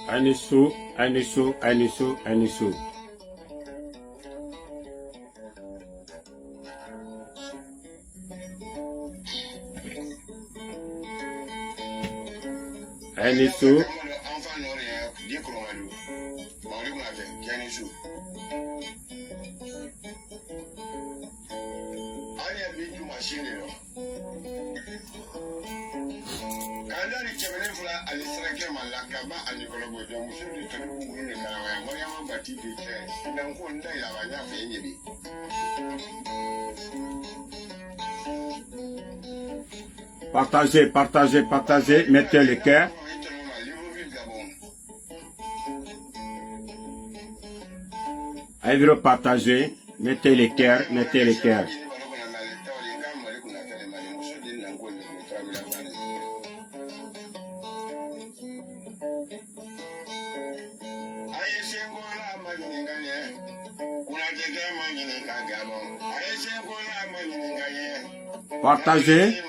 Anisu, Anisu, Anisu, Anisu. Anisu. Partagez, partagez, partagez, mettez le cœur. Allez partager, mettez les cœurs, mettez les cœurs. Partagez.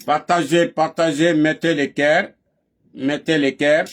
Partagez, partagez, mettez les cœurs, mettez les cœurs.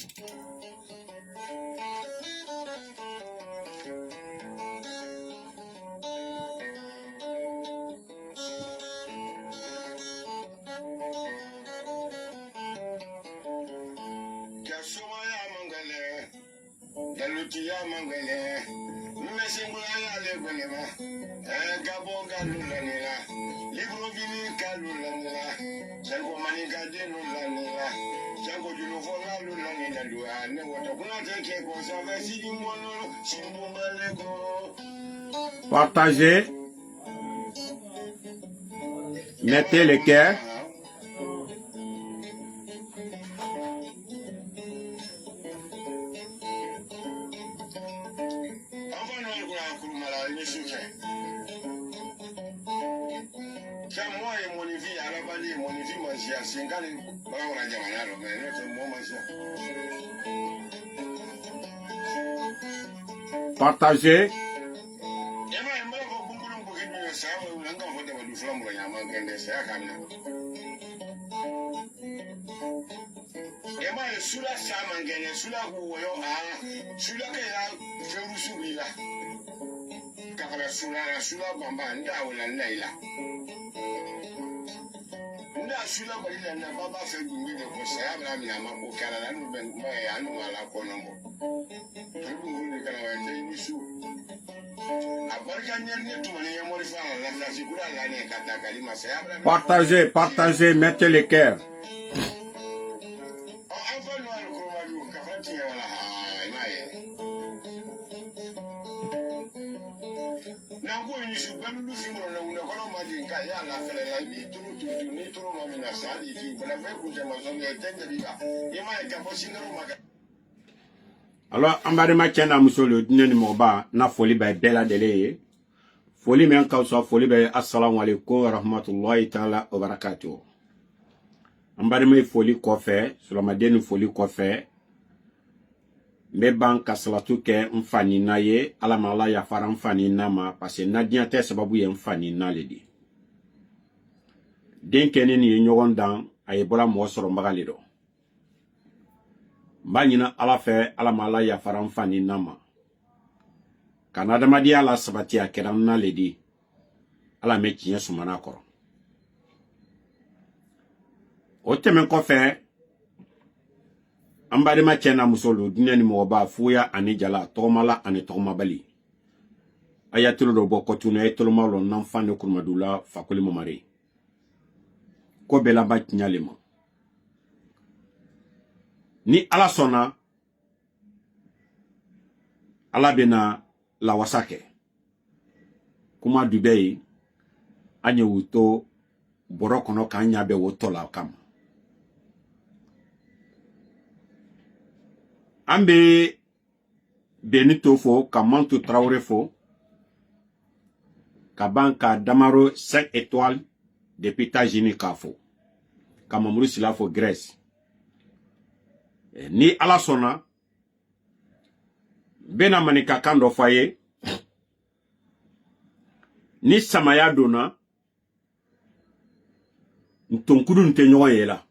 Partagez. Mettez le cœur. Partagez. Partagez, partagez, mettez les cœurs. Alors, ambarima tiana musolo dine moba na foli ba bela dele. Foli men kausa foli ba assalamu alaikum wa rahmatullahi ta'ala wa barakatuh. Ambarima foli kofe, sulamadeni foli kofe. Meban kasalatu ke mfani na ye, alamala ya fara mfani na ma, parce na diante sababu ye mfani na ledi. Denkene ni nyogon dan, ayebola mwosoro mbagalido. Mbanyina ala fe, alamala ya fara mfani na ma. Kanada madi ala sabati ya keram na ledi, ala mechi nye sumana koro. Ote men kofe, ambari ma chena musolo dunia ni mwoba fuya ani jala togmala ani togmabali. Ayatulu robo kotuna etoloma lo namfane kurmadula fakuli momare. Ko bela ba tinyalema. Ni ala sona ala bena la wasake. Kuma dubei anye wuto boro kono ka nya be wotola kam ambe benito fo ka mantu Traoré fo ka banka damaro 5 étoiles depuis États-Unis ka fo ka Mamadou Sila fo Grèce ni ala sona bena manika kando faye ni samaya dona ntonkuru nte ɲɔgɔn ye la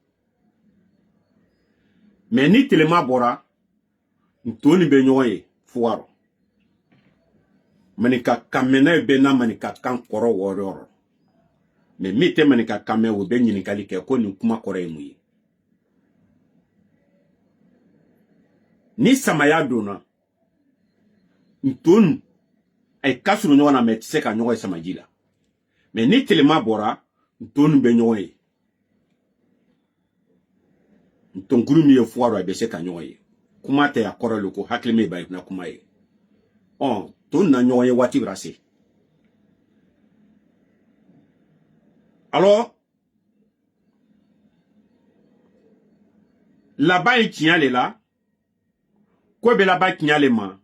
mais ni telema bɔra ntoni be ɲɔgɔn ye fuwaro manika kamena be na manika kan kɔrɔ wɔrɔ mais mi te manika kamɛ o be ɲininkali kɛ ko nin kuma kɔrɔ ye mun ye ni samaya dona ntonu ay kasuru ɲɔgɔn na mais tise ka ɲɔgɔn ye samaji la mais ni telema bɔra ntonu be ɲɔgɔn ye ntonkuru mi ye fuwaro be se ka ɲɔgɔn ye kuma tɛ a kɔrɔ le ko hakili me ba na kuma ye ton na ɲɔgɔn ye waati brase alors laban ye tiɲɛ le la ko bɛ laban tiɲɛ le ma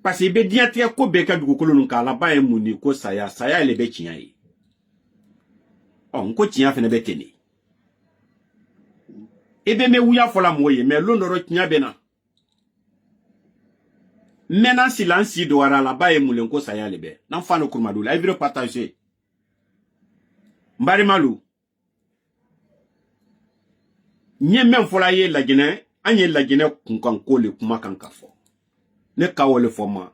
parce que be diɲɛtigɛ ko bɛɛ ka dugukolo nun kan laban ye mun di ko saya le bɛ tiɲɛ ye n ko tiɲɛ fɛnɛ bɛ ten de e be me wuya fɔla mɔgɔ ye mais londɔrɔ tiɲɛ bɛ na maintenant silence do wara laban ye mun ko saya le bɛ n'an fa no kurumadu la ivre partager mbari malu nye men fɔla ye lajinɛ an ye lajinɛ kunkan ko le kuma kan ka fɔ ne ka wole fɔ ma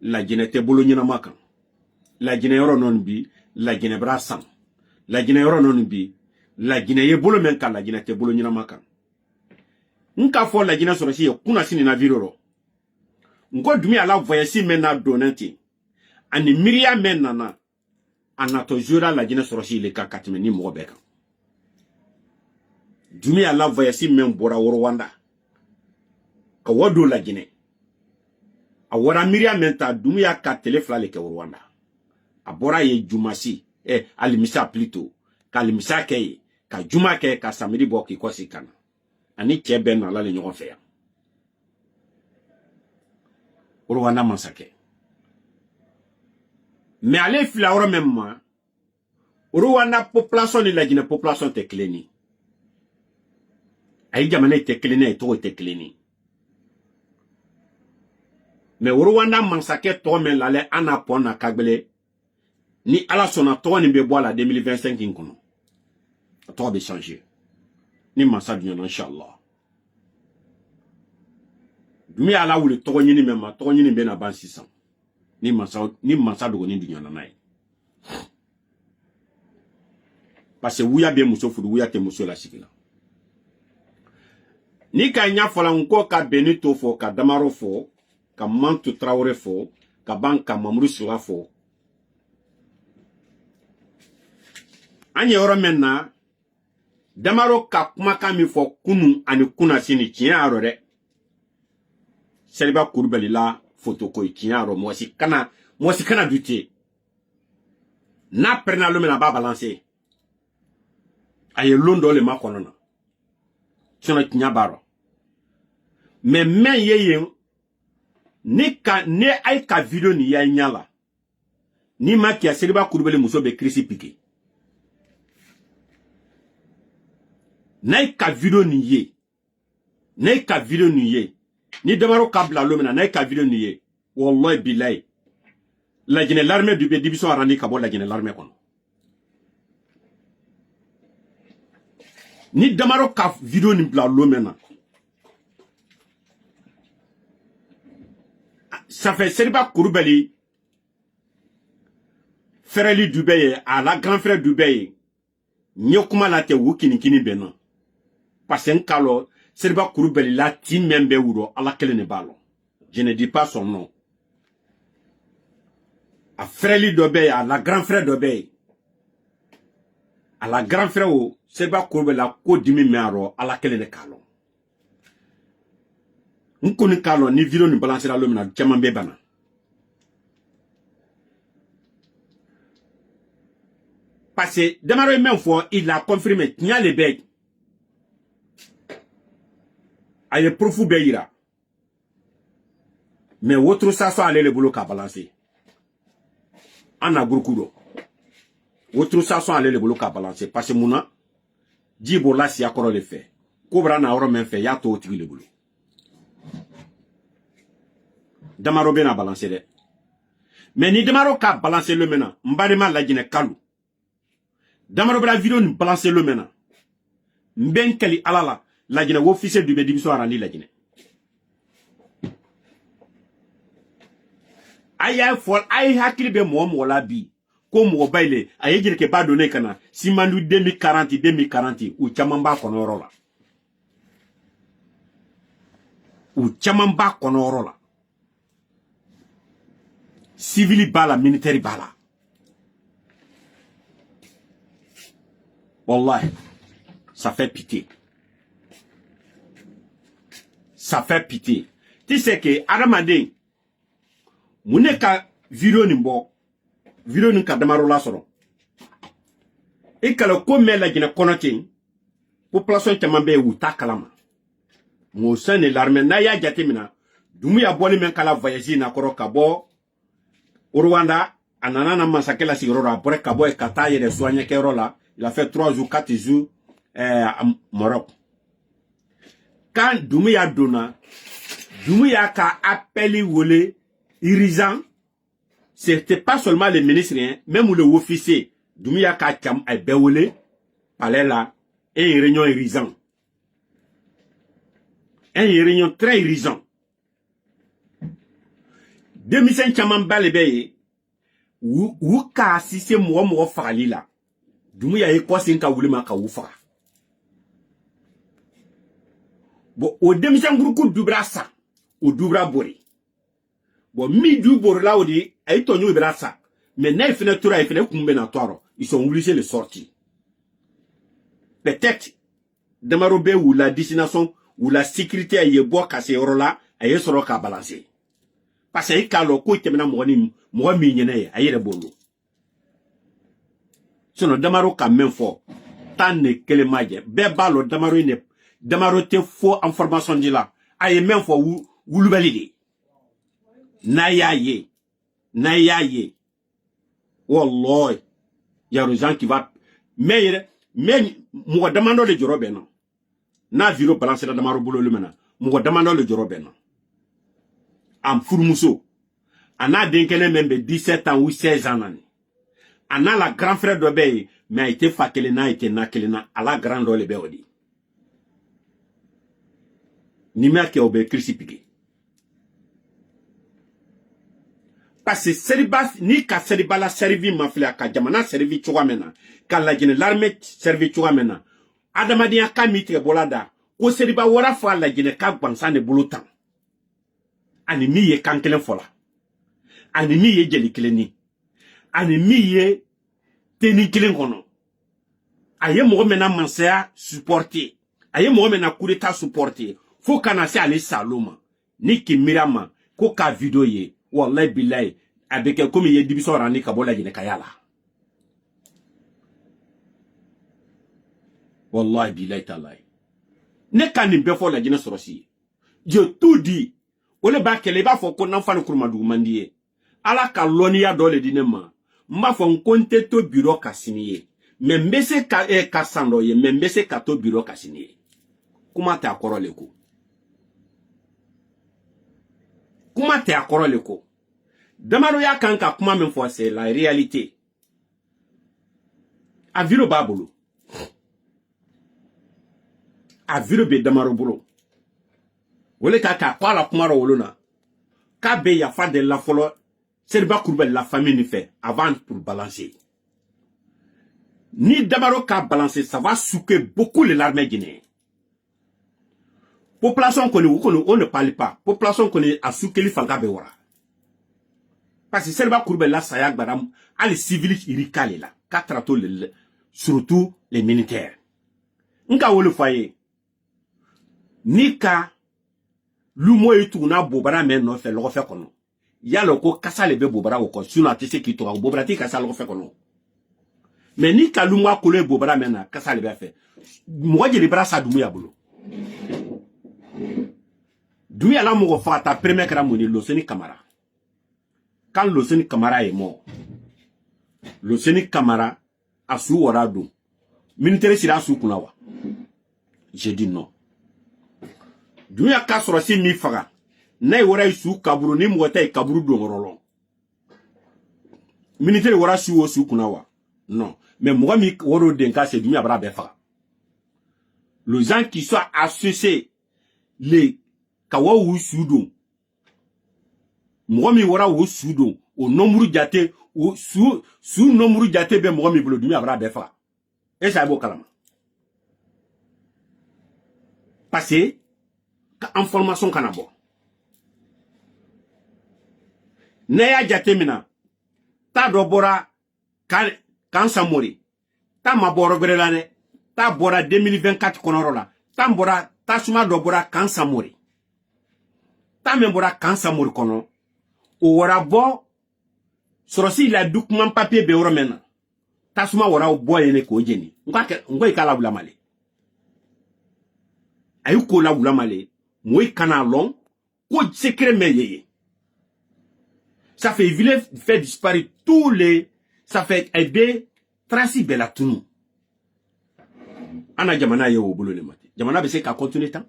lajinɛ tɛ bolo ɲɛnama kan lajinɛ yɔrɔ nɔn bi lajinɛ bra san lajinɛ yɔrɔ nɔn bi lajinɛ ye bolo men kan lajinɛ tɛ bolo ɲɛnama kan nka fɔ lajinɛ sɔrɔ si ye kuna sini na viroro nko dumi ala voyage men na donati ani miriya men nana anato jura lajinɛ sɔrɔ si le ka katime ni mɔgɔ bɛɛ kan dumi ala voyage men bɔra Rwanda ka wado lajinɛ a wara miriya men ta dumi ya ka tele fila le kɛ Rwanda a bɔra ye jumasi alimisa plutôt ka alimisa kɛ ye ka juma kɛ ka samedi bɔ k'i kɔsi kana ani cɛ bɛɛ nala le ɲɔgɔn fɛ yan Rwanda masakɛ mais ale fila yɔrɔ min ma Rwanda population ni lajinɛ population tɛ kelen ni ay jamana tɛ kelen ni ay tɔgɔ tɛ kelen ni mais Rwanda masakɛ tɔgɔ min lale ana pɔn na kagbele ni ala sɔnna tɔgɔ nin bɛ bɔ a la 2025 in kɔnɔ a tɔgɔ bɛ changer ni masa dunyana inshallah dumi ala wuli tɔgɔ ɲini mɛ ma tɔgɔ ɲini bɛ na ban sisan ni masa dogoni dunyana n'a ye parce que wuya bɛ muso furu wuya tɛ muso la sigi la ni ka ɲa fɔla nko ka Benito fɔ ka Damaro fɔ ka Mantu Traoré fɔ ka ban ka Mamadou Sila fɔ an ye yɔrɔ min na Damaro ka kumakan min fɔ kunu ani kuna sini tiɲɛ yaro dɛ Seriba Kulubali la photo ko tiɲɛ yaro mɔsi kana douter n'a prenna l'homme na ba balancer aye londo le ma konona sono tiɲɛ baro mais men ye ne ay ka video ni ya nyala ni ma kia Seriba Kulubali muso be krisi piqué nay ka video ni ye ni Damaro kabla lomena nay ka video ni ye wallahi billahi lajine l'armée du division arani ka bo lajine l'armée kono ni Damaro ka video ni bla lomena ça fait Seriba Kulubali frère Dubé à la grand frère Dubé nyokuma la te wukini kini beno parce que kalo Seriba Kulubali la tin membe wuro ala kele ne balo je ne dis pas son nom a frère Dubé à la grand frère Dubé à la grand frère o Seriba Kulubali la ko dimi mearo ala kele ne kalo nkoni kalo ni video ni balancer la lomina chama bebana Parce que Damaro même fois, il a confirmé, il y a les bêtes. Il y a profou beira. Mais autre ça, ça allait le boulot qu'à balancer. On a beaucoup d'eau. Autre ça, ça allait le boulot qu'à balancer. Parce que mouna, Djibo là, si encore le fait. Cobra n'a pas même fait, il y a tout le boulot. Damaro ben a balancé. Mais ni Damaro qu'a balancé le maintenant, Mbarema la dîne kalou. Damaro bra vidéo ni balancé le maintenant. Mben kali alala, la dîne officiel du Bédibiso a rendu la dîne. Aïe fol, aïe hakili be mo la bi. Comme mo baile, aïe dire que pas donné kana. Si mandu 2040, ou chamamba konoro la. Ou chamamba konoro la. Civili bala, militaire bala. Wallahi, ça fait pitié. Ça fait pitié. Tu sais que Aramadin, Mouneka vidéo nimbo, vidéo n'ka Damaro la soro. Et que le commerce la gine konotin, population chamambe ou ta kalama. Mon sein et l'armée na ya jatemina, Dumouya boli men kala voyager na koro kabo, Rwanda, anana massacre la sigorora, après kabo et kata et soigner kerola, il a fait 3 jours, 4 jours, à Maroc. Quand Dumouya donna, Dumouya ka appelé wole, irrisant, c'était pas seulement les ministres, hein, même le officier, Dumouya ka cham ay bewole, palais là, et une réunion irrisant. Une réunion très irrisant. 2005 chaman balebe wu ka assisté mo fali la Dumouya e ko sin ka wulima ka wu fa bo o 2005 groupe dubra sa o dubra bori bo mi du bor la odi ay to nyu bra sa mais na fina tura e fina kumbe na toro ils sont obligés de sortir peut-être Damaro be ou la destination ou la sécurité ay bo ka se orola ay soro ka balancer. Parce que quand ko temena mo mi nyene ayere bolo sono Damaro ka même fort tant ne kele maje be balo Damaro te faux information di la aye même fort wulu balide na yaye wallahi ya gens qui va mais mo demando le joro beno na viro balancer da Damaro bolo le mena mo demando le joro beno am furmuso ana denkele membe 17 ans ou 16 ans nani ana la grand frère de Bey mais a été fakele na été nakelena à la grande ole be odi ni merke obe crucifié parce que celibat ni ka celibat la servi mafia ka jamana servi chouamena ka la jine l'armée servi chouamena adamadia ka mitre bolada ko celibat wara fa la jine ka gbansane bulutan ani mi ye kankelen fola ani mi ye jeli kileni ani mi ye teni kilen kono aye mo mena mansaya supporter aye mo mena coup d'état supporter faut kana se aller saloma ni ki mirama ko ka video ye wallahi billahi avec comme ye dibiso rani ka bola jine kayala wallahi billahi tallahi ne kan ni be fo la jine sorosi je tout dit ole ba kele ba fo ko nan fa kurma du mandie ala ka lonia dole dinema mba fo nkonte to bureau kasiniye mais mbese ka ka sando ye mais mbese ka to bureau kasiniye kuma ta akorole ko Damaro ya kanka kuma men fo c'est la réalité a viro babulu a viro be Damaro bolo wole ka kwala kumaro wolona ka be ya fa de la folo Seriba Kourbel la famille ni fait avant pour balancer ni Damaro ka balancer ça va souquer beaucoup l'armée guinéenne population on ne parle pas population connaît a souquer li fanga be wora parce que Seriba Kourbel la sayak badam ali civil irikale la katrato surtout les militaires nka wole foyer ni ka lumo yitu na bobara men no fe lo fe kono yalo ko kasa le be bobara ko suna ti se ki to bobara ti kasa lo fe kono mais ni kalumwa kolo bobara mena kasa le ba fait mo je le bra sa dumu ya bolo dumu ya la mo fa ta premier kra mo ni Loseni Camara quand Loseni Camara est mort Loseni Camara a su wara do militaire sira su kuna wa j'ai dit non dumu ya ka soro si mi faga na wara su kaburu ni mo tay kaburu do ngorolo militaire wara su o su kuna wa non mais moi mi woro denka c'est dumu ya bra be faga les gens qui sont associés les kawa wu sudo moi mi wara wu sudo au nombre jate ou sous nombre jate be moi mi bolo dumi abra befa et ça bo kalama passé ka information kanabo ne ya jate mina ta dobora kan samori ta maboro grelane ta bora 2024 konorola ta bora ta suma dobora kan samori ta membora kan samori kono o wara bo sorosi la document papier be mena ta suma wara o boye ne ko jeni ngwa ikala bula male ayu ko la bula male moy kana long ko secret meyeye ça fait fait disparaître tous les ça fait aider Tracy Belatunu ana jamana ye o bolo le mate jamana be se ka continuer tant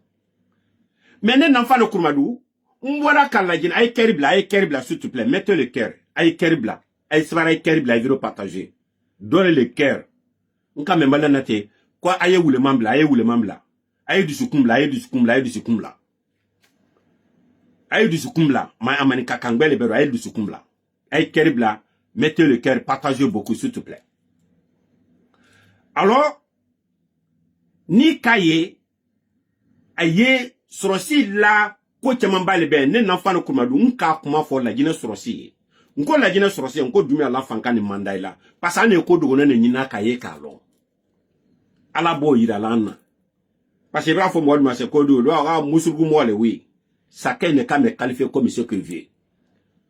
mais ne n'en fa le kurmadou mwara kalajin ay keribla s'il te plaît mettez le cœur ay keribla ay sara ay keribla viro partager donne le cœur nka me mbala nate quoi aye wule mambla aye du sukumbla ma amani kakangbele bero aye du sukumbla ay keribla mettez le cœur partagez beaucoup s'il te plaît alors ni kaye aye sorosi la ko chaman bale be ne nan fana kumadu nka kuma fo la jina sorosi nko la jina sorosi nko dumi ala fanka ni mandaila pasa ne ko dogo ne nyina kaye kalo ala bo yira lana parce que bra fo mo ma se ko do lo musugu mo le wi sakay ne ka me qualifier comme monsieur Crivier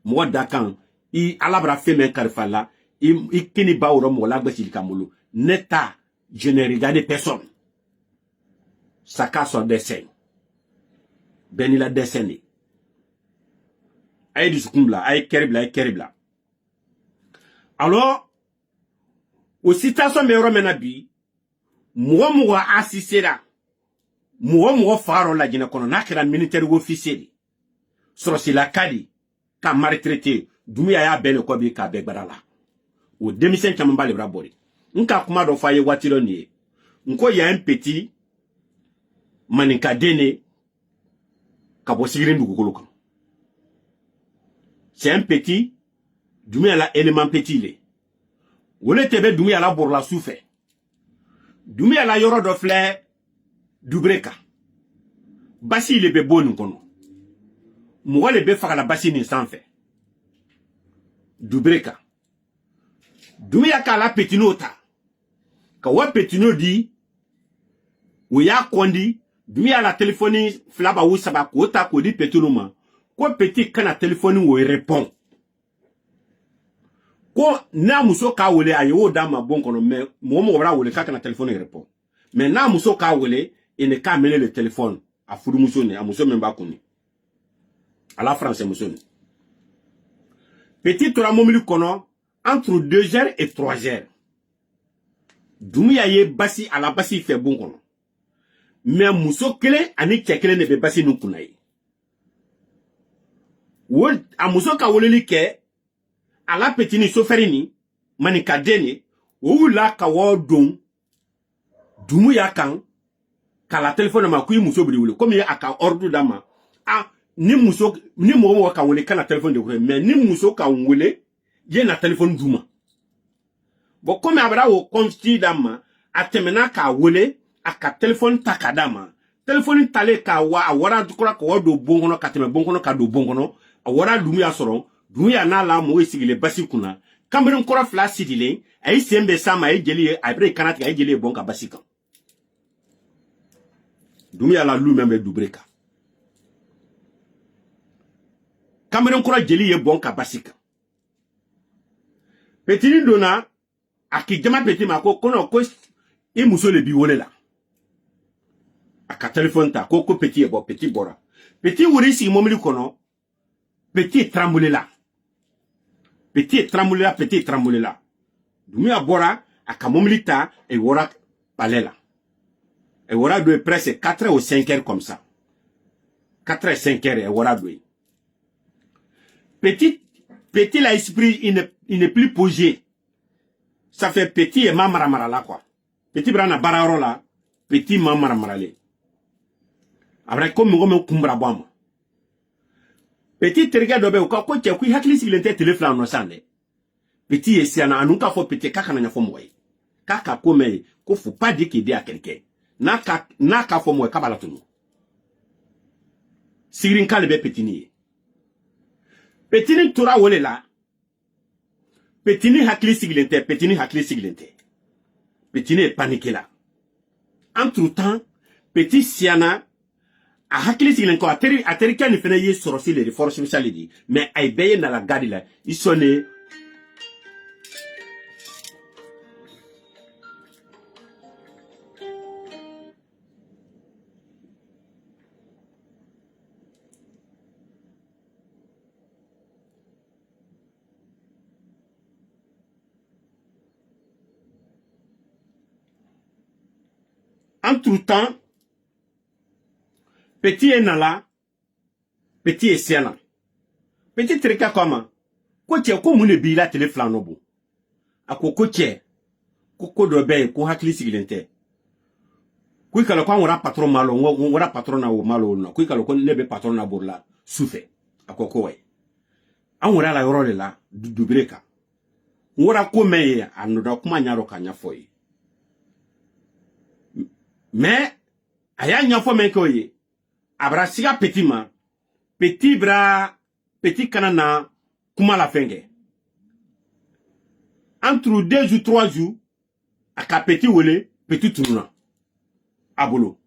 mo dakan I ala bra fe men karfala I kini ba oro mo la gbesil kamulu neta je ne regarde personne Saka son dessin. Benila dessin. Aïe du sukumbla, aïe keribla. Alors, au citation me menabi, moi assisera. Moi faro la jina kono nakira militaire officiel. Sorosi la kadi, ka maltraité, dumi ya bene kobi ka begbarala. Au 2005 chamamba le brabori. Nka kuma do faye watiro ni. Nko ya un petit maninka dene kabo sigirin dugukolo kan. C'est un petit dumi à la élément petit le. Wole tebe dumi à la borla souffé. Dumi à la yoro do flé dubreka. Basi le be bonu kono. Mwa le be faka la basi ni sanfé. Dubreka. Dumi à ka la petinota. Ka wa petino di ou ya kondi dumi à la téléphonie flaba ou saba kota ko di petinoma. Ko petit kana téléphone wo répond. Ko na muso ka wole ayo dama bon kono mais mo wala wole ka kana téléphone répond. Mais na muso ka wole il ne ka mener le téléphone a fudu muso ne a muso memba koni. À la France muso ne. Petit tora momili kono entre 2 heures et 3 heures. Dumi ye basi à la basi fait bon kono. Mais muso kele ani chekele ne be basi nu kunayi. Wol amuso ka woleli ke ala petini soferini manika deni wo la ka wo don dumu ya kan kala telephone ma ku muso bri wole comme aka ordre dama ni muso ni mo ka wole kana telephone de ko mais ni muso ka wole ye na telephone duma bo comme abra wo consti dama atemena ka wole aka telephone takadama telephone tale ka wa awara dukura ko do bongono ka teme bongono ka do bongono awara dumu ya soro dumu ya na la mo esigile basi kuna kamberin kora fla sidile ay sembe sama ay jeli abre kanati ay jeli bon ka basika dumu ya la lu membe dubreka kamberin kora jeli ye bon ka basika petini dona aki jama petit ma ko kono ko e muso le bi wole la aka téléphone ta ko petit e bo petit bora petit wuri si momli kono petit tremble là petit tremble là dumi abora aka momli ta e wora palela e wora do presque 4 ou 5 heures comme ça 4 et 5 heures e wora do petit la esprit il n'est plus posé. Ça fait petit et mamara là quoi. Petit brana bararo là, petit mamara là. Après comme on kumbra boam. Petit terga dobe o ko che ku hakli silente téléphone no sande. Petit et siana anuka fo petit kaka na fo moy. Kaka comme ko faut pas dire qu'il dit à quelqu'un. Naka fo moy kabala tunu. Sirin kalbe petit ni. Petit ni tura wole la. Petit ni hakli siglente, petit ni hakli siglente. Petit ni est paniqué là. Entre-temps, petit siana a hakli siglente ko ateri kan fena ye sorosi le force spéciale dit, mais ay beye na la garde là, ils sont nés. Entre-temps, petit est là, petit est siana. Petit trika comment? Ko che ko mune bi la téléphone no bo. Ako ko che ko do be ko hakli sigilente. Ko kala ko wora patron malo, wora patron na wo malo no. Ko kala ko lebe patron na burla soufe. Ako ko we. An wora la yoro le la du breka. Wora ko meye anoda kuma nyaro kanya foyi. Mais aya nyafo men ko ye abra siga petit ma petit bra petit kanana kuma la fenge entre 2 ou 3 jours aka petit wele petit tununa abolo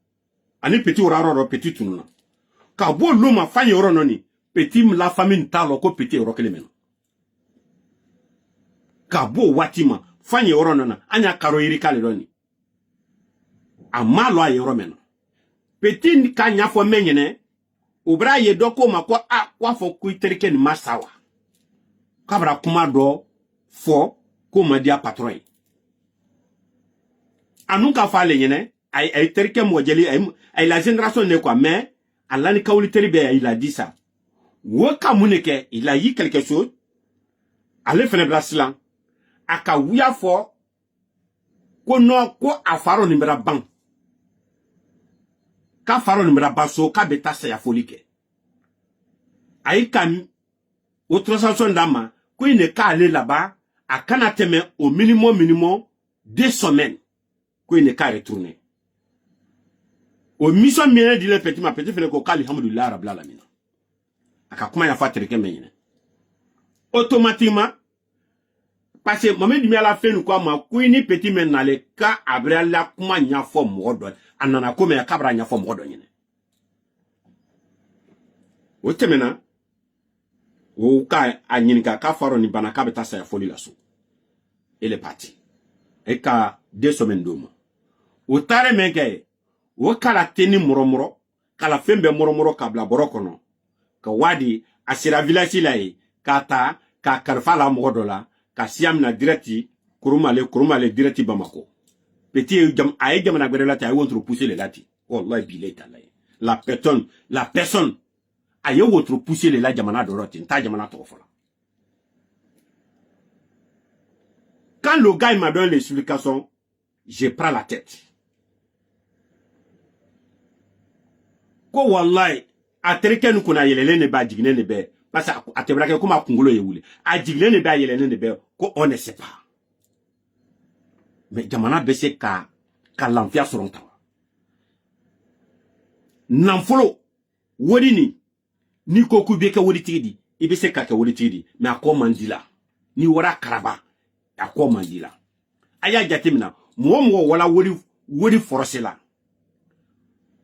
ani petit oraro petit tununa ka bo lo ma fanye oro noni petit la famille talo ko petit oro kele meno ka bo watima fanye oro nona anya karo yiri kale doni amalo ayoro meno petit ka nyafo menyene obra ye doko ma ko kwa fo ku terike ni masawa kabra kuma do fo ko ma dia patron anunka fa le nyene ay terike mo jeli ay la génération ne quoi mais alani kawli teribe il a dit ça woka muneke il a dit quelque chose ale fene brasilan aka wuya fo ko no ko afaro ni mbra bang ka faro ni mbra baso ka beta sa ya folike ay kam autre chanson dama ko ne ka aller là-bas à kanateme au minimum 2 semaines ko ne ka retourner au mission mien dit le petit ma petit fene ko kali alhamdulillah rabbil alamin aka kuma ya fatere ke menyene automatiquement parce que moment du mi à la fin quoi ma kuini petit men nale ka abra la kuma nya fo modo anana ko me kabra nya fo modo nyene o temena o ka anyinka ka faro ni bana ka beta sa ya foli la so il est parti et ka 2 semaines domo o tare menke o kala teni moromoro kala fembe moromoro kabla borokono ka wadi asira village lai kata ka karfala modo la ka siam na directi kurumale directi Bamako petit jam ay jam na gbere lati ay wontre pousser les lati wallahi bileta la personne ay wontre pousser les la jamana doroti ta jamana to fola quand le gars m'a donné l'explication je prends la tête ko wallahi aterken kuna yelele ne ba digne ne be parce que atebrake kuma kungulo yewule a digle ne ba yelele ne be ko on ne sait pas mais jamana bese ka l'enfia soronta nanfolo wodini ni koku be ka wodi tidi ibese ka wodi tidi mais akko mandila ni wora karaba akko mandila aya jatimina mo wala wodi forcer la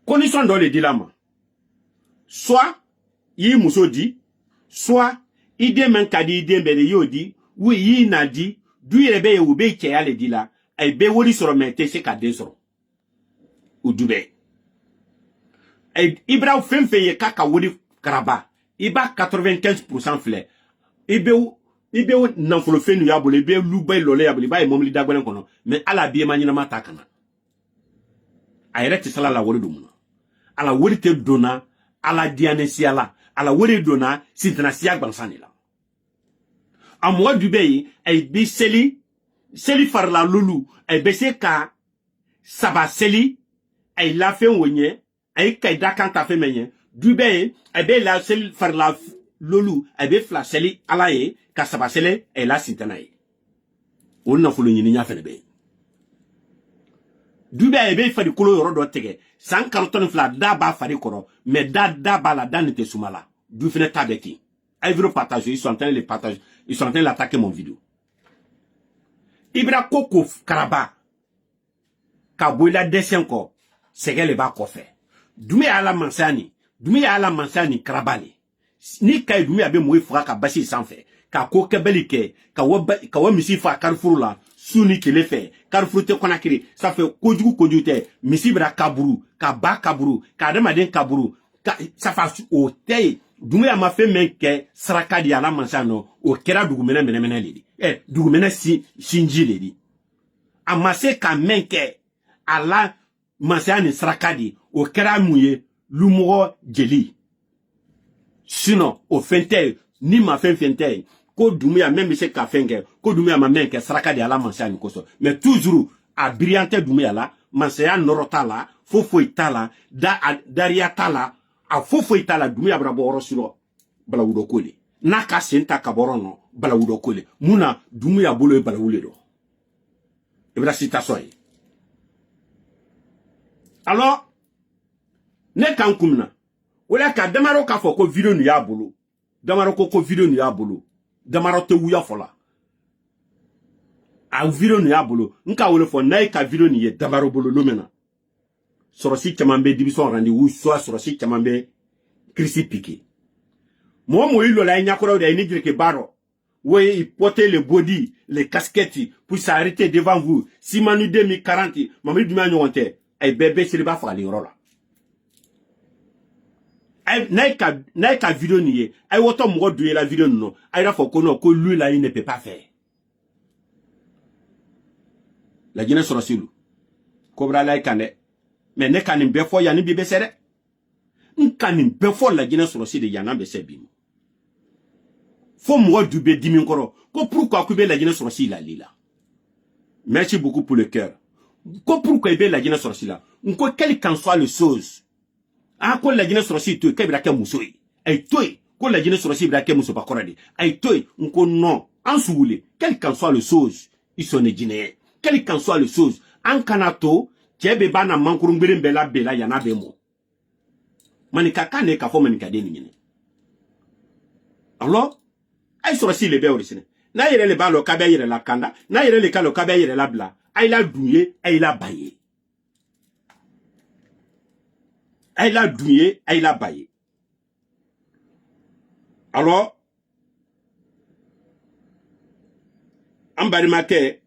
condition dans le dilemme soit yi muso di soit ide men kadi ide mbele yodi oui yi na di du yɛrɛ bɛ ye u bɛ cɛya le di la a bɛ wari sɔrɔ mɛ tɛ se ka den sɔrɔ o du bɛɛ ibra fɛn fɛn ye k'a ka wari karaba i b'a 95% filɛ i bɛ nafolo fɛn nu y'a bolo i bɛ luba lɔlɛ y'a bolo i b'a ye mobili dagwɛlɛn kɔnɔ mais ala b'i ma ɲɛnama ta kana a yɛrɛ tɛ sala la wari don mun na ala wari tɛ donna ala diyanesiya la ala wari donna sintanasiya gbansan de la a mɔgɔ du bɛ ye a bɛ seli farila lolu a bɛ se ka saba seli a ye lafɛn wo ɲɛ a ye ka da kan ta fɛn mɛ ɲɛ du bɛ ye a bɛ la seli farila lolu a bɛ fila seli ala ye ka saba seli a ye la sintana ye o nafolo ɲininya fɛnɛ bɛ ye du bɛ a bɛ farikolo yɔrɔ dɔ tigɛ san kalo 12 da b'a fari kɔrɔ mais da b'a la da nin tɛ suma la du fɛnɛ ta bɛ ten a ye vidéo partage ils sont en train de les partager ils sont en train d'attaquer mon vidéo ibra koko karaba ka bɔ i la dɛsɛn kɔ sɛgɛ le b'a kɔfɛ dume ala mansani karaba le ni kay dume abe moy faga ka basi sanfɛ ka ko kɛbɛli kɛ ka wa misi fa Carrefour la suni kele fɛ Carrefour te Conakry ça fait kojugu tɛ misi bra kaburu ka ba kaburu ka adamaden kaburu ça fait o tɛ dume ma fɛn men kɛ saraka di ala mansano o kɛra dugumɛnɛ mɛnɛmɛnɛ le di dugumɛnɛ sinji le di a ma se ka men kɛ ala mansani saraka di o kɛra mun ye lumɔgɔ jeli sinon o fɛn tɛ ni ma fɛn tɛ ko Doumbouya même bɛ se ka fɛn kɛ ko Doumbouya ma mɛn kɛ saraka de ala mansaya ni kosɔn mais toujours a brillante Doumbouya la mansaya nɔrɔ t'a la foyi t'a la dariya t'a la a foyi t'a la Doumbouya bɛna bɔ yɔrɔ sɔrɔ balawudo ko le n'a ka sen ta ka bɔ yɔrɔ nɔ balawudo ko le mun na Doumbouya bolo ye balawu le dɔ i bɛna citation ye alors ne kan kumna wala ka damaro k'a fɔ ko vidéo ni y'a bolo damaro ko vidéo ni y'a bolo damaro te wuya fɔla a vidéo ni y'a bolo nka wele fɔ n'a ye ka vidéo ni ye damaro bolo lomena sɔrɔsi caman bɛ division rendez-vous soit sɔrɔsi caman bɛ kirisi piqué moi il lola nyakoro de ni direke baro oui il portait le body les casquettes pour s'arrêter devant vous si manu 2040 mami duma nyonte ay bébé seliba fali rola ay naika vidéo nié ay woto mo doué la vidéo non ay ra fo ko non ko lui là il ne peut pas faire la jine soro silu kobra lay kane mais ne kanin be fo yani bi be sere nkanin be fo la jine soro silu yana be se bimu fo mo du be dimi nkoro ko pourquoi ku be la jine soro silu la lila merci beaucoup pour le cœur ko pourquoi be la jine soro silu nko quel qu'en soit le chose a ko la jine soro silu to ke bira ke musoi ay toy ko la jine soro silu bira ke muso bakora di ay toy nko non en soule quel qu'en soit le chose ils sont les jine quel qu'en soit le chose en kanato tebe bana mankuru ngbere bela yana bemo manika kane ka fo manika de ni alors ay soro si le be orisine na yere le balo ka be yere la kanda na yere le kalo ka be yere la bla ay la douye ay la baye ay la douye ay la baye alors ambari make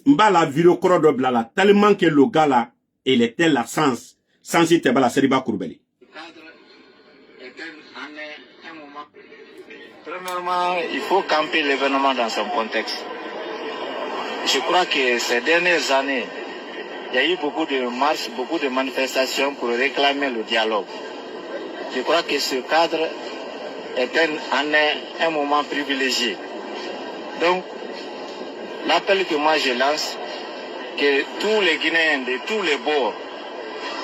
mba la vidéo korodo blala tellement que le gars là il était la sans était bala seriba kurbeli. Premièrement, il faut camper l'événement dans son contexte. Je crois que ces dernières années, il y a eu beaucoup de marches, beaucoup de manifestations pour réclamer le dialogue. Je crois que ce cadre est un moment privilégié. Donc, l'appel que moi je lance, que tous les Guinéens de tous les bords,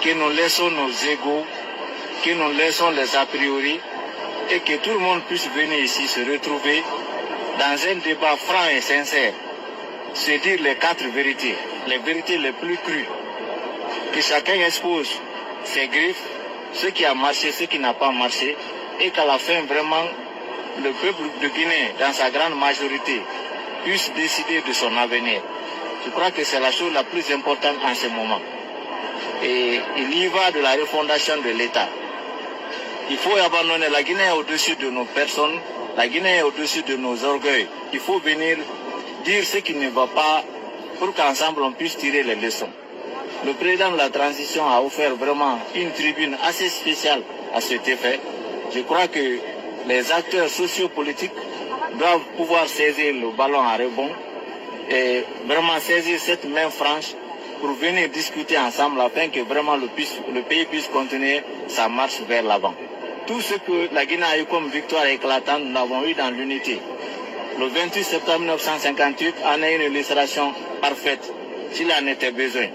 que nous laissons nos égos, que nous laissons les a priori, et que tout le monde puisse venir ici se retrouver dans un débat franc et sincère, se dire les 4 vérités, les vérités les plus crues, que chacun expose ses griffes, ce qui a marché, ce qui n'a pas marché, et qu'à la fin vraiment le peuple de Guinée, dans sa grande majorité, puisse décider de son avenir. Je crois que c'est la chose la plus importante en ce moment. Et il y va de la refondation de l'État. Il faut abandonner. La Guinée est au-dessus de nos personnes, la Guinée est au-dessus de nos orgueils. Il faut venir dire ce qui ne va pas pour qu'ensemble on puisse tirer les leçons. Le président de la transition a offert vraiment une tribune assez spéciale à cet effet. Je crois que les acteurs sociopolitiques doivent pouvoir saisir le ballon à rebond et vraiment saisir cette main franche pour venir discuter ensemble afin que vraiment le pays puisse continuer sa marche vers l'avant. Tout ce que la Guinée a eu comme victoire éclatante, nous l'avons eu dans l'unité. Le 28 septembre 1958, on a eu une illustration parfaite, s'il en était besoin.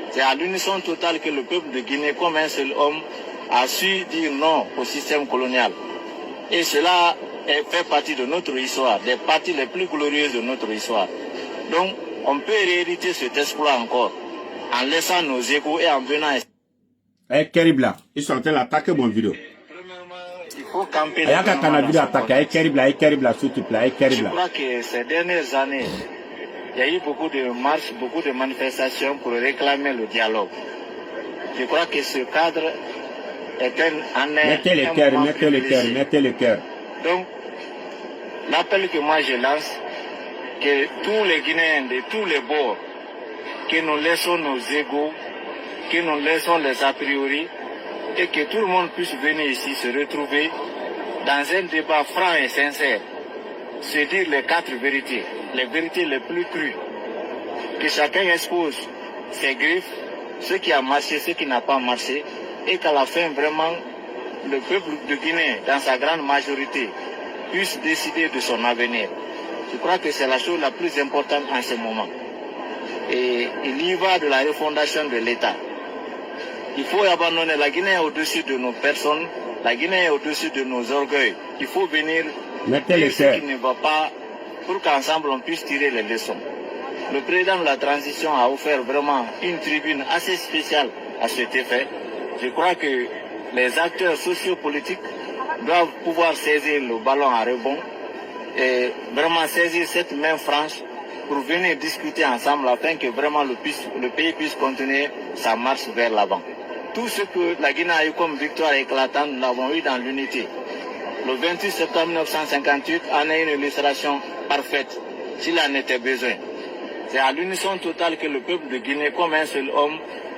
C'est à l'unisson totale que le peuple de Guinée, comme un seul homme, a su dire non au système colonial. Et cela fait partie de notre histoire, des parties les plus glorieuses de notre histoire. Donc, on peut rééditer cet exploit encore, en laissant nos égos et en venant... Eh, Keribla, ils sont en train d'attaquer mon vidéo. Il faut camper... Je crois que ces dernières années, il y a eu beaucoup de marches, beaucoup de manifestations pour réclamer le dialogue. Je crois que ce cadre est un mettez les cœurs, mettez les cœurs, mettez les cœurs. Donc, l'appel que moi je lance, que tous les Guinéens de tous les bords, que nous laissons nos égos, que nous laissons les a priori, et que tout le monde puisse venir ici se retrouver dans un débat franc et sincère, se dire les 4 vérités, les vérités les plus crues, que chacun expose ses griffes, ce qui a marché, ce qui n'a pas marché, et qu'à la fin, vraiment, le peuple de Guinée, dans sa grande majorité, puisse décider de son avenir. Je crois que c'est la chose la plus importante en ce moment. Et il y va de la refondation de l'État. Il faut abandonner. La Guinée est au-dessus de nos personnes, la Guinée est au-dessus de nos orgueils. Il faut venir dire ce qui ne va pas pour qu'ensemble on puisse tirer les leçons. Le président de la transition a offert vraiment une tribune assez spéciale à cet effet. Je crois que les acteurs sociopolitiques doivent pouvoir saisir le ballon à rebond et vraiment saisir cette main franche pour venir discuter ensemble afin que vraiment le pays puisse continuer sa marche vers l'avant. Tout ce que la Guinée a eu comme victoire éclatante, nous l'avons eu dans l'unité. Le 28 septembre 1958, on a eu une illustration parfaite, s'il en était besoin. C'est à l'unisson totale que le peuple de Guinée, comme un seul homme,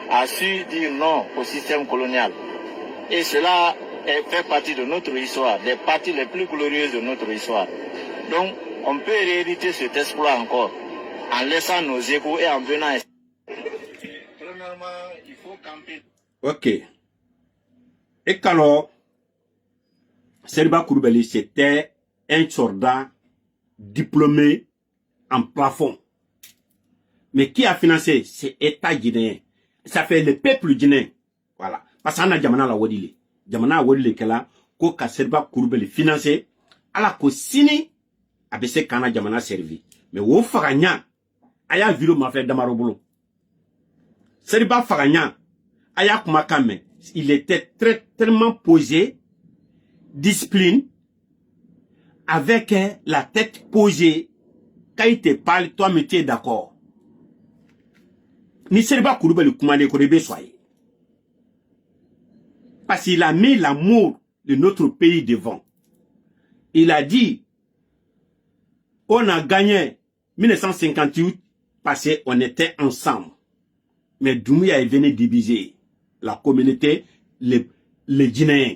a su dire non au système colonial. Et cela fait partie de notre histoire, des parties les plus glorieuses de notre histoire. Donc, on peut rééditer cet exploit encore, en laissant nos égos et en venant... Premièrement, il faut camper... Ok. Et alors, Seriba Coulibaly, c'était un soldat diplômé en plafond. Mais qui a financé? C'est l'État guinéen. Ça fait le peuple guinéen. Voilà. Parce qu'on a Djamana la Wadile. Djamana Wadile kela, ko ka Seriba Coulibaly financé, ala ko sini, abese kana Djamana servi. Mais wo faganya, aya vilo ma fait damarobolo. Seriba faganya, aya kumakame, il était tellement posé, discipline, avec la tête posée. Quand il te parle, toi, mais tu es d'accord. Ni Seriba Coulibaly commandé Korebe soyez. Parce qu'il a mis l'amour de notre pays devant. Il a dit, on a gagné 1958 parce qu'on était ensemble. Mais Doumbouya est venu diviser la communauté, les Guinéens,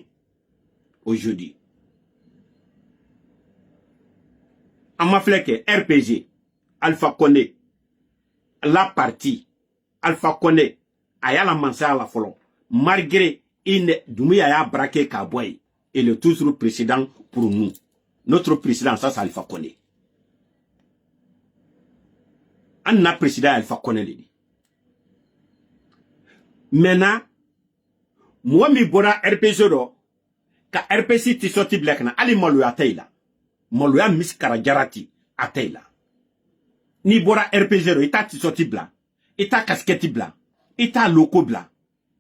aujourd'hui. Amafleke, RPG, Alpha Condé, la partie, Alpha Condé, aya la mansa la folon. Malgré Doumbouya a braqué Kaboy, et le toujours président pour nous. Notre président, ça c'est Alpha Condé. On a président Alpha Condé. Maintenant, moi mi bora RPG do, ka RPC ti sorti black na, ali malu ya taila. Malu ya miskara jarati a taila. Ni bora RPG do, ita ti sorti bla, ita kasketi bla, ita loko bla.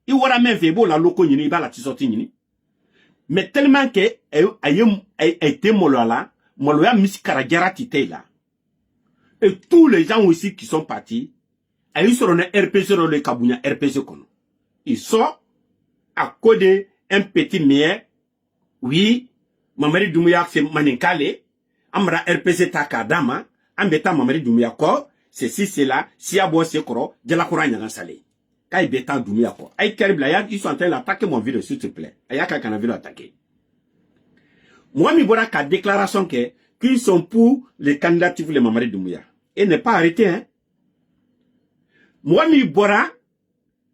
I wara men febo la loko nyini, iba la ti sorti nyini. Mais tellement que, été malu ya miskara jarati taila. Et tous les gens aussi qui sont partis, ils seront RPG do le kabunya RPG kono. Ils sont à côté un petit miel Oui, Mamadi Doumbouya c'est Maninkale, Amra RPC Takadama, Ambeta Mamadi Doumbouya ko, c'est si c'est là, si abo c'est koro, de la Koran Yagan Salé. Quand il bêta Doumbouya ko. Aïe Keribla, ils sont en train d'attaquer mon vidéo, s'il te plaît. Aïe Kakana vidéo attaquer. Moi, mi bora ka déclaration qu'ils sont pour les candidatures de Mamadi Doumbouya. Et n'est pas arrêté, hein. Moi, mi bora,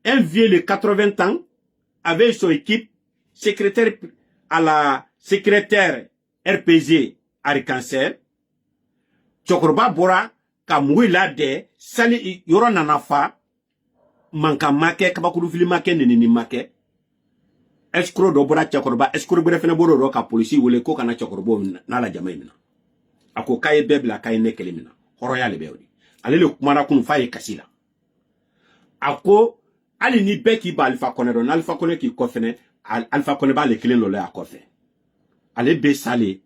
un vieux de 80 ans, avec son équipe, secrétaire à la secrétaire RPG Arikanser, Chokroba Bora, Kamouila de, Sali Yoronanafa, Manka Make, Kabakuru Filimake, Nini Make, escroc d'Obora Chokroba, escroc Brefenaboro Roka, police, ou le Kokana Chokrobo, Nala Jamemina. Ako Kaye Bebla, Kaye Nekelimina, Royal Beodi. Allez le Kumarakun Faye Kassila. Ako, Ali ni beki ba Alpha Conneron, Alpha Conne qui kofene, Alpha Conne ba le kilen lole a kofe. Ale be sale,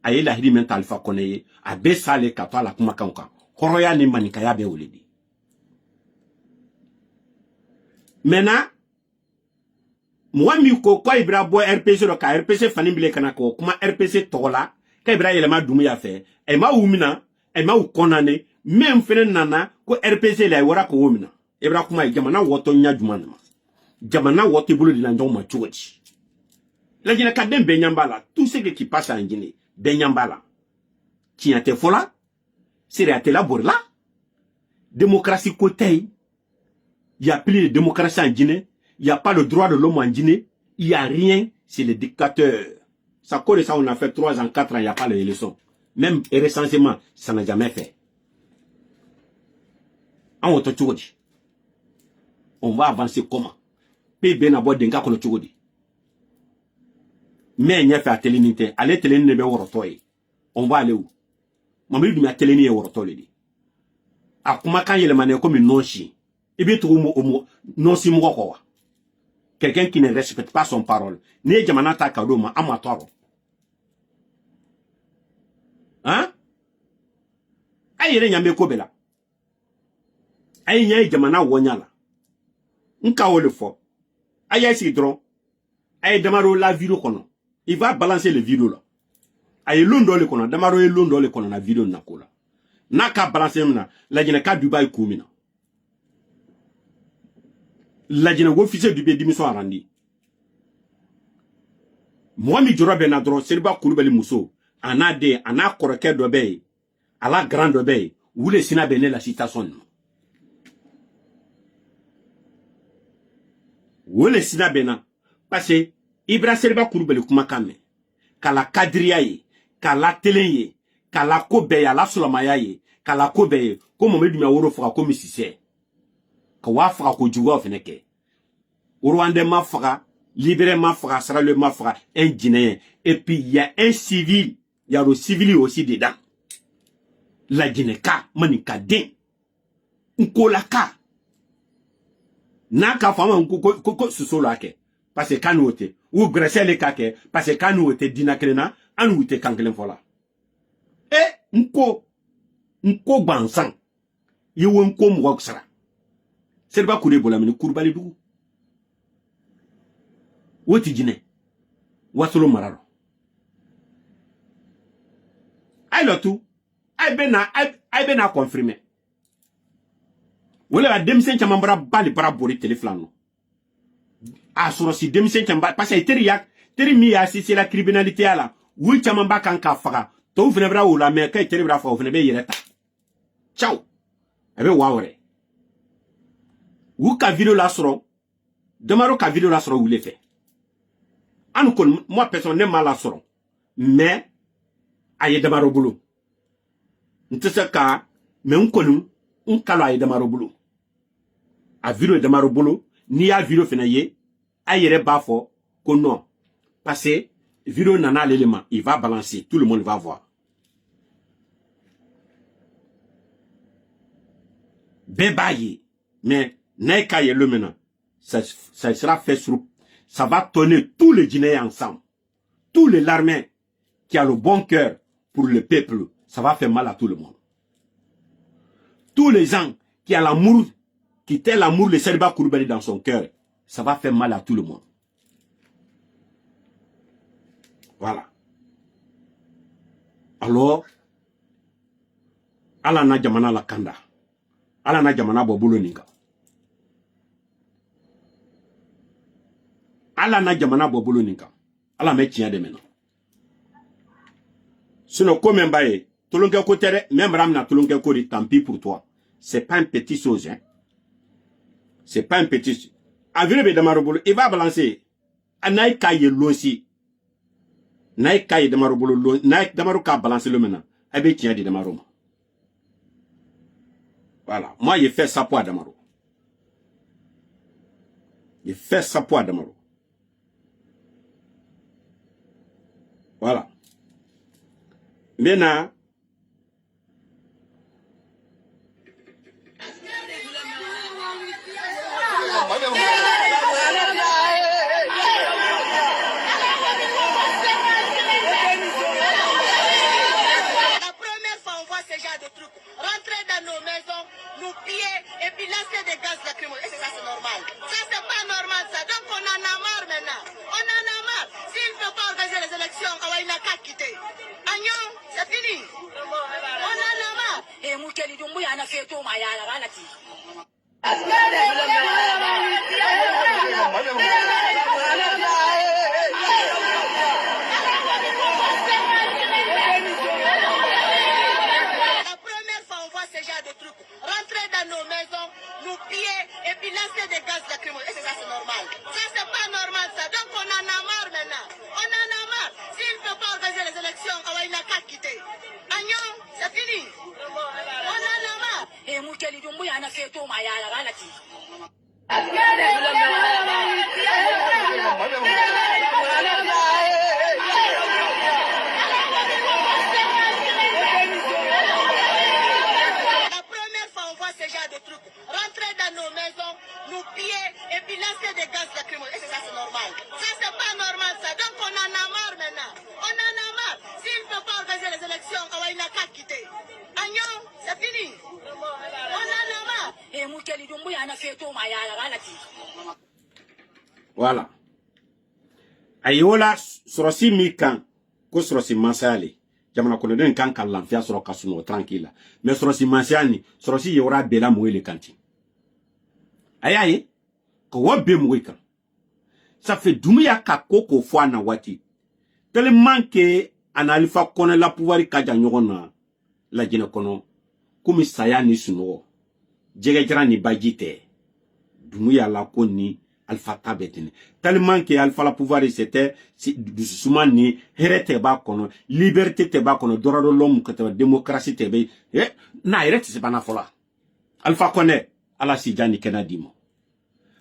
aye la hidi menta Alpha Conne, a be sale katwa la kumakanka. Horoya ni manikaya be uledi. Mena, moi mi ko kwa ibra bo RPC lo ka RPC fanimble kanako, kuma RPC tola, ka ibra yelema Doumbouya fe, e ma umina, e ma ukonane, même fene nana, ko RPC la wara ko umina. Ebra kuma jamana woto nya jumanama. Jamana woto bulu dina njoma chuochi. La jina kadem benyambala. Tout ce qui passe en Guinée, benyambala. Qui a été fola? C'est à te la borla. Démocratie côté. Il n'y a plus de démocratie en Guinée. Il n'y a pas le droit de l'homme en Guinée. Il n'y a rien. C'est le dictateur. Ça colle ça, on a fait 3 ans, 4 ans, il n'y a pas les leçons. Même recensement, ça n'a jamais fait. En auto chuochi. On va avancer comment? PB n'a pas d'enga kono chogodi. Mais n'y a fait à télénité. Allez télénité be worotoye. On va aller où? Mamadi Doumbouya télénité worotoye di. A kuma kan yele mané comme non chi. Ibi to mo non si mo ko. Quelqu'un qui ne respecte pas son parole. Né jamana ta kado ma amatoro. Hein? Ayere nyambe ko bela. Ay nyai jamana wonyala. Nka le fort. Aïe si dron. Aïe damaro la vidéo kono. Il va balancer le vidéo là. Aïe londo le kono. Damaro e londo le kono na vidéo na kola. Naka balancer mna. La jina ka Dubai koumina. La jina officier du démission arandi. Moi mi jura ben adro Seriba Coulibaly Muso. Anade ana koreke dobe. À la grande dobe. Où le Sina bene la citation. Wole sina bena parce que Ibra Seriba Coulibaly kuma kame kala kadriya ye kala telenye kala kobeya la solamaya ye kala kobeye ko Mamadi Doumbouya woro faga ko misise ka wa faga ko juwa feneke Rwanda ma faga libéré ma faga Sierra ma faga un Guinéen et puis il y a un civil il y a le civil aussi dedans la Guinée ka manika den nkolaka Naka fama ko susolo ake parce que kanu ote ou gresele kake parce que kanu ote dinakrena anu ote kankelen fola nko bansan yewo nko mo ksara Seriba Coulibaly Coulibaly dugu woti jine wasolo mararo ay lotu ay bena confirmer wala demisen chama mbara bali bara bori teleflano a soro si demisen chama parce que teri mi ya si c'est la criminalité ala wu chama mba kan ka faga to vene bra wala me kay teri bra fa vene be yereta ciao abe wawre wu ka video la soro demaro ka video la soro wu le fait anu kon moi personnellement la soro mais aye demaro bulu ntese ka me nkonu nkalo aye demaro bulu a vidéo de Marobolo, ni a vidéo fenaye, a yere bafo, que non. Parce que, vidéo nana l'élément, il va balancer, tout le monde va voir. Bébaye, mais, naïkaye le maintenant, ça sera fait sur, ça va tonner tous les Guinéens ensemble. Tous les larmins qui a le bon cœur pour le peuple, ça va faire mal à tout le monde. Tous les gens qui a l'amour, qui tel l'amour de Seriba Coulibaly dans son cœur, ça va faire mal à tout le monde. Voilà. Alors, ala na jamana la kanda. Ala na jamana bobolo ninga. Ala na jamana bobolo ninga. Ala me tiens de maintenant. Sinon, comme un bail, tout le monde côté, même ramna tout le monde côté, tant pis pour toi. C'est pas une petite chose, hein. C'est pas une petite chose. Avenir de Damarobolo, il va balancer. Anaï kaye losi. Naï kaye Damarobolo lo, naï Damaro ka balancer le maintenant. Abe tiens de Damaroma. Voilà. Moi, j'ai fait ça pour Damaro. J'ai fait ça pour Damaro. Voilà. Maintenant, voilà. Ayola sorosi mi kan ko sorosi masali jamana ko den kan kan lafiya soro kasuno tranquille mais sorosi masani sorosi yora bela moyle kanti ayaye ko wobbe moy kan ça fait dumia ka koko fo na wati tellement que analifa kono la pouvoir ka ja nyogona la jina kono kumi sayani suno jege jara ni bajite dumia la koni Alpha tabetini tellement que Alpha la pouvoir c'était souvent ni hérité ba kono liberté te ba kono droit de l'homme que te démocratie te be na hérité c'est pas na fola Alpha connaît ala si jani kenadimo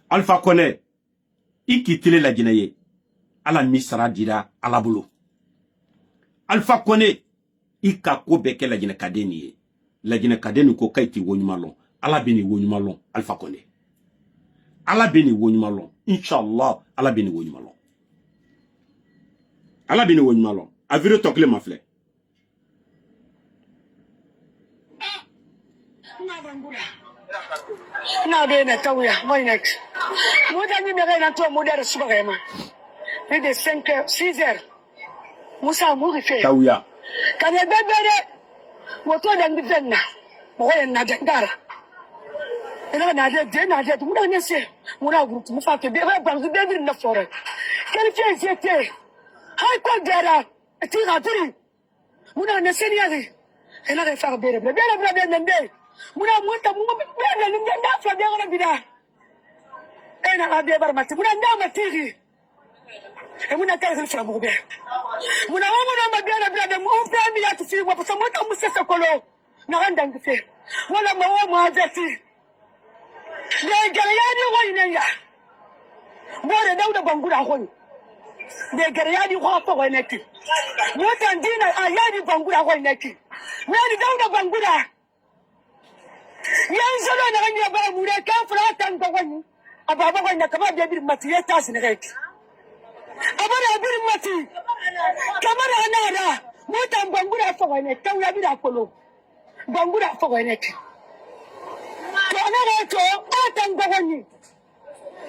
Alpha connaît ikitile la jinaye ala misra dira ala bulu Alpha connaît ikako beke la jina kadeni ko kaiti wonyumalon ala bini wonyumalon Alpha connaît ala beni wonyumalon inshallah ala beni wonyumalon avire tokle mafle na be na tawya moy nek moda ni me na to modere subagema et de 5 heures 6 heures musa mo rife tawya kan e bebere moto dan bi fenna mo ko en na dangara ina na de mu na se mu na groupe mu fa ke be ba zu be na fore quel j'étais hay ko dara ti gadri mu na ne seniori ina ga fa be nende muna monta mu be nende na fa be gara bida ina ga be bar mati muna ndama tiri e muna ka ga fa mu be muna ma be na bida mu be mi ya tu fi mo pa mo ta mu se kolo na ganda ngise wala ma wa ma jati ne garayani wani ya more dauda bangura hon ne garayani ko fa wani ti mota ndina ayani bangura wani ti ne dauda bangura yan solo na ganya ba mu ne ka fara tan ga wani ababa wani ka ba da bir matiye ta sin gai abara bir mati kamara nara mota bangura fa wani tawya bi da kolo bangura fa wani ti to atanga wani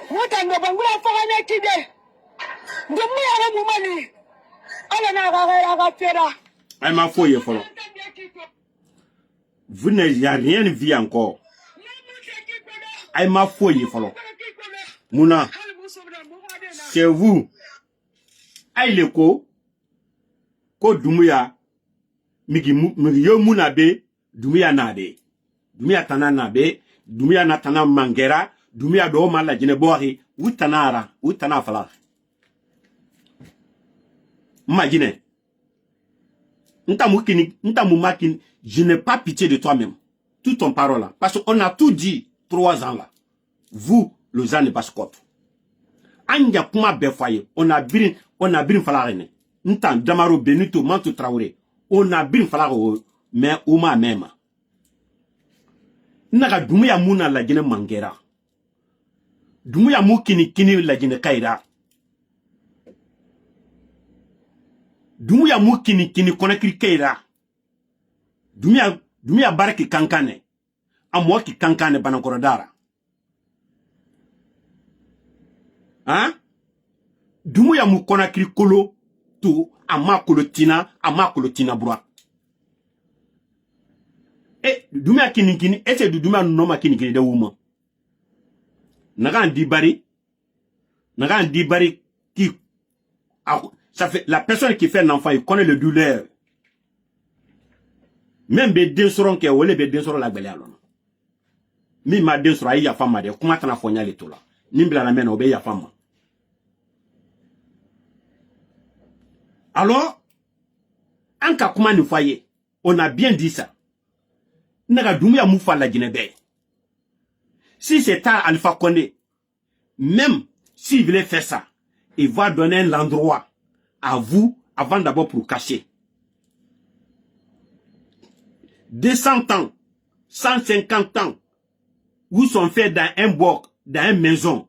mutanga bangula fagana kide dummi ara mumani Elle m'a fouillé, follow. Vous n'avez rien vu encore. Elle m'a fouillé, follow. Mouna, c'est vous. Aïe le ko Dumouya, migi yo munabe, Dumouya nade. Dumouya tana nabe, Dumouya natana mangera, Dumouya do mala jine boari, ou tanara, ou tanafala. Imagine. Ntamoumakini, je n'ai pas pitié de toi-même. Tout ton parole là. Parce qu'on a tout dit 3 ans là. Vous, le Jean de Bascotte. Anja kuma befoye, on a bin falarene. Ntan Damaro Benito Manto Traoré. On a bin falaro, mais Ouma même. Naga Dumouya Mouna la jine mangera. Dumouya Moukini kini la jine kaira. Dumouya Moukini kini konakiri kaira. Dumouya baraki kankane. Amwa ki kankane banankorodara. Hein? Dumouya mou konakiri kolo to ama kolotina bro. Eh Dumouya kini ese du Dumouya noma kini de wuma. Naga ndibari qui ça fait la personne qui fait un enfant il connaît le douleur. Même be densoron ke wole be densoron la gbele alon. Mi ma densoro ayi ya fama de kuma tana fonya le to la. Nimbla na mena obe ya fama. Alors, en cas comment nous voyez, on a bien dit ça. Naga Dumouya moufa la Guinée. Si c'est à Alpha Condé, même s'il voulait faire ça, il va donner l'endroit à vous avant d'abord pour cacher. 200 ans, 150 ans, où sont faits dans un bloc, dans une maison,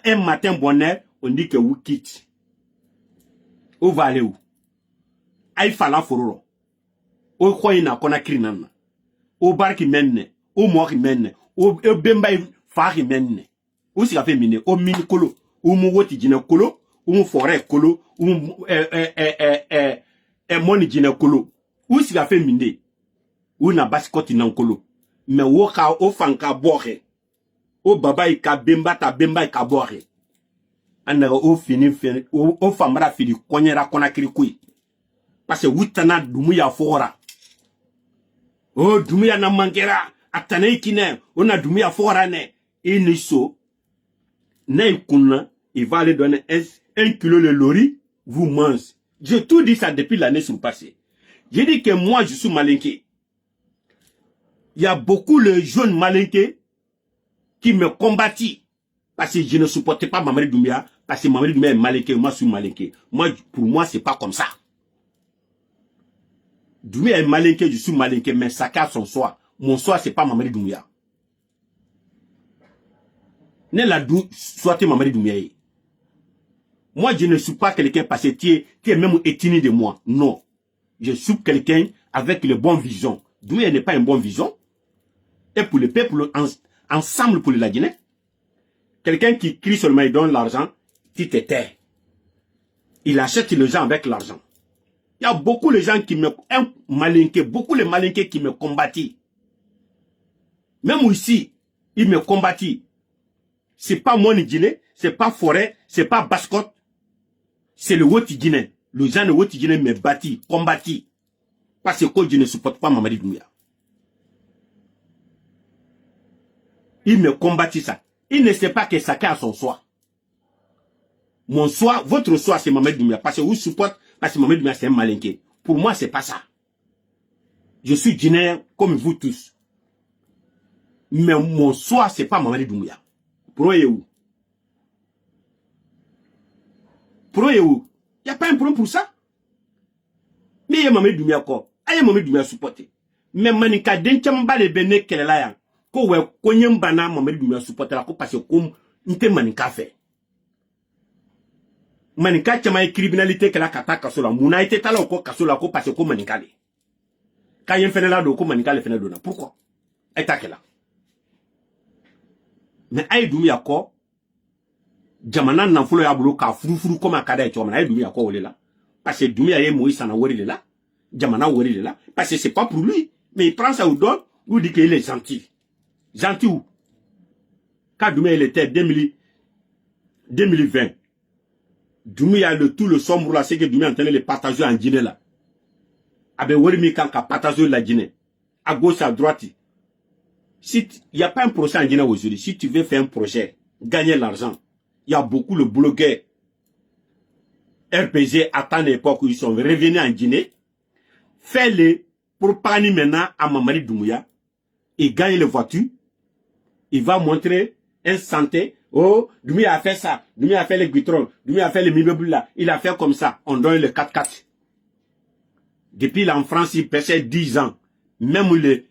un matin bonheur, on dit que vous quittez. Où va aller où? Aïe fala fororo. O khoyina konakiri nanna. O barki menne. O mori menne. O bembay fari menne. O si fait mine. O mini kolo. O mu woti jine kolo. O mu forêt kolo. O mu moni jine kolo. O si fait mine. O na basikoti nan kolo. Mais o ka o fanka bore. O baba ka bemba ta bemba ka bore. Anara o fini o famara fili konyera konakiri kui. Parce que Wutana Dumouya fora. Oh, Dumouya na mangera. Atane kine. On a Dumouya fora ne. Et niso. Ne kuna. Il va aller donner 1 kilo de lori. Vous mangez. J'ai tout dit ça depuis l'année passée. J'ai dit que moi, je suis malinqué. Il y a beaucoup de jeunes malinqués qui me combattent. Parce que je ne supportais pas Mamadi Doumbouya. Parce que Mamadi Doumbouya est malinqué. Moi, je suis malinqué. Pour moi, c'est pas comme ça. Doumbouya est malinqué, je suis malinqué, mais chacun son soi. Mon soi, c'est pas Mamadi Doumbouya. Ne la soit Mamadi Doumbouya. Moi, je ne suis pas quelqu'un parce que tu es même ethnie de moi. Non. Je suis quelqu'un avec le bon vision. Doumbouya n'est pas une bonne vision. Et pour le peuple, ensemble pour la Guinée. Quelqu'un qui crie seulement, il donne l'argent, tu te tais. Il achète les gens avec l'argent. Il y a beaucoup de gens qui me malinqués, beaucoup de malinqués qui me combattent. Même ici, ils me combattent. C'est pas mon Guinée, c'est pas Forêt, c'est pas Bascotte, c'est le Woti-Guinée. Le gens de Woti-Guinée me battent, combattent. Parce que je ne supporte pas Mamadi Doumbouya. Ils me combattent ça. Ils ne savent pas que chacun a son soi. Mon soi, votre soi, c'est Mamadi Doumbouya. Parce que vous supportez. Parce que Mamadi Doumbouya, c'est un malinqué. Pour moi, c'est pas ça. Je suis guinéen comme vous tous. Mais mon soi, c'est pas Mamadi Doumbouya. Pour où? Pour où? Il n'y a pas un problème pour ça. Mais il y a Mamadi Doumbouya quoi? Il y a Mamadi Doumbouya supporté. Mais Manika Denchamba le Bene Kelelaya. Ko we Konyembana Mamadi Doumbouya supporté la ko parce que comme n'était Manika fait. Manika chama criminalité que la kata kasola muna été tala ko kasola ko parce que ko Manika le. Ka yen fene la do ko Manika le fene do na. Pourquoi? Etake là. Mais ay Doumbouya ko jamana nan fulo ya bulu ka furu comme akada e choma ay Doumbouya ko ole la. Parce que Doumbouya est Moïse Sanawori de là. Djamana Wori de là. Parce que c'est pas pour lui. Mais il prend ça ou donne, ou dit qu'il est gentil. Gentil où? Quand Doumbouya il était 2020, Doumbouya tout le sombre là, c'est que Doumbouya est en train de le partager en Guinée là. Avec Wori Mikan qui a partagé la Guinée. À gauche, à droite. Si il n'y a pas un projet en Guinée aujourd'hui, si tu veux faire un projet, gagner l'argent, il y a beaucoup de blogueurs RPG à tant d'époque où ils sont revenus en Guinée, fais-les pour parler maintenant à Mamadi Doumbouya, il gagne les voitures, il va montrer un santé, oh, Doumbouya a fait ça, Doumbouya a fait les guitrons, Doumbouya a fait les meubles là, il a fait comme ça, on donne le 4x4. Depuis là en France, il passait 10 ans, même le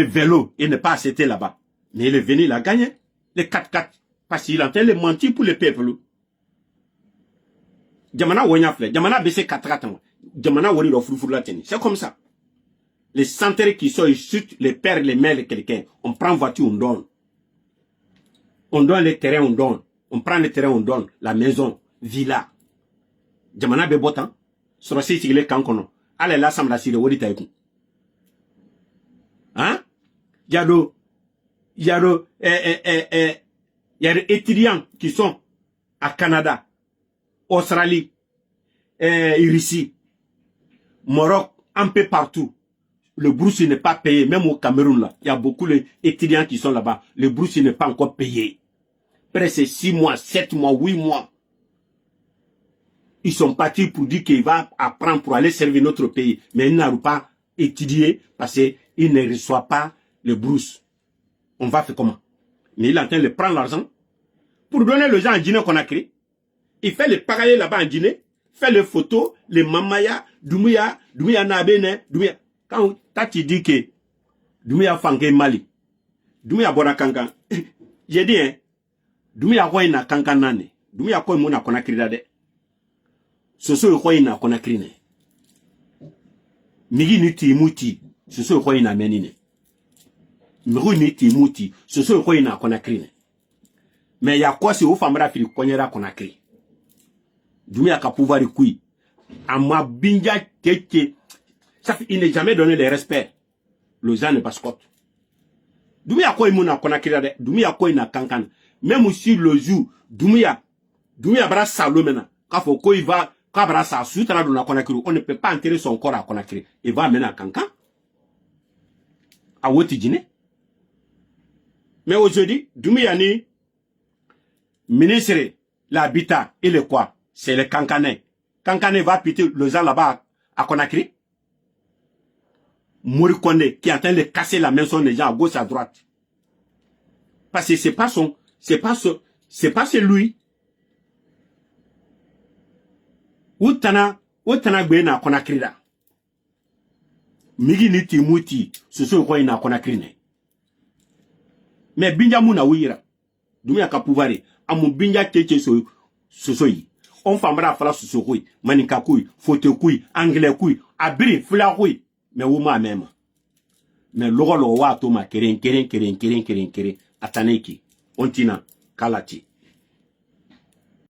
vélo, il n'est pas accepté là-bas. Mais il est venu, il a gagné les 4x4, parce qu'il est en train de mentir pour le peuple. Djamana Wanyafle, Djamana baissé 4x4, Djamana Wani lo fou la tenue. C'est comme ça. Les centres qui sont issus, les pères, les mères, les quelqu'un, on prend voiture, on donne. On donne les terrains, on donne. On prend les terrains, on donne. La maison, villa. Djamana bebotan, sur ce qui est kankono. Allez là, ça me l'a siré, wodi taïkou. Hein? Il y a des étudiants qui sont à Canada, Australie, Russie, Maroc, un peu partout. Le bourse n'est pas payé, même au Cameroun là. Il y a beaucoup d'étudiants qui sont là-bas. Le bourse n'est pas encore payé. Presque 6 mois, 7 mois, 8 mois. Ils sont partis pour dire qu'ils vont apprendre pour aller servir notre pays. Mais ils n'arrivent pas étudier parce qu'ils ne reçoivent pas le bourse. On va faire comment? Mais il est en train de prendre l'argent pour donner les gens en Guinée qu'on a créé. Il fait les pagailler là-bas en Guinée, fait les photos, les mamaya, Doumbouya Nabene, Doumbouya. Quand tu dis que Doumbouya Fangue Mali, Doumbouya Bona Kankan, j'ai dit, hein, Doumbouya Royna Kankan Nane, Doumbouya Koy Mona Konakri Dade, Soso Royna Konakri Ne, Migi Niti Mouti, Soso Royna Menine, Miru Niti Mouti, Soso Royna Konakri Ne. Mais il y a quoi si vous famera fili Konyera Konakri? Doumbouya ka pouvoir de couille. Ama binja teke. Il n'est jamais donné le respect. Le gens ne bascote. Doumbouya quoi il m'a Konakri de. Doumbouya quoi il n'a kankan. Même si le jour, Doumbouya bra salo maintenant. Quand faut qu'il va, quand bra sa suite là dans Konakri, on ne peut pas enterrer son corps à Konakri. Il va mener à kankan. À Wotidine. Mais aujourd'hui, Doumbouya ni ministre, l'habitat, il est quoi? C'est le Kankanais. Kankanais va piter le gens là-bas à Conakry. Morikonde qui est en train de casser la maison des gens à gauche à droite. Parce que c'est pas lui. Outana gbena Conakry là. Migi niti muti, ce sont quoi na Conakry ne. Mais binjamu na wira. Doumbouya ka pouvoir amu binja teke soyi. On fambra fala susukui, manika kui, fote kui, anglais kui, abri, fula kui, mais ouma même. Mais logo wa to ma keren, ataneki, ontina, kalati.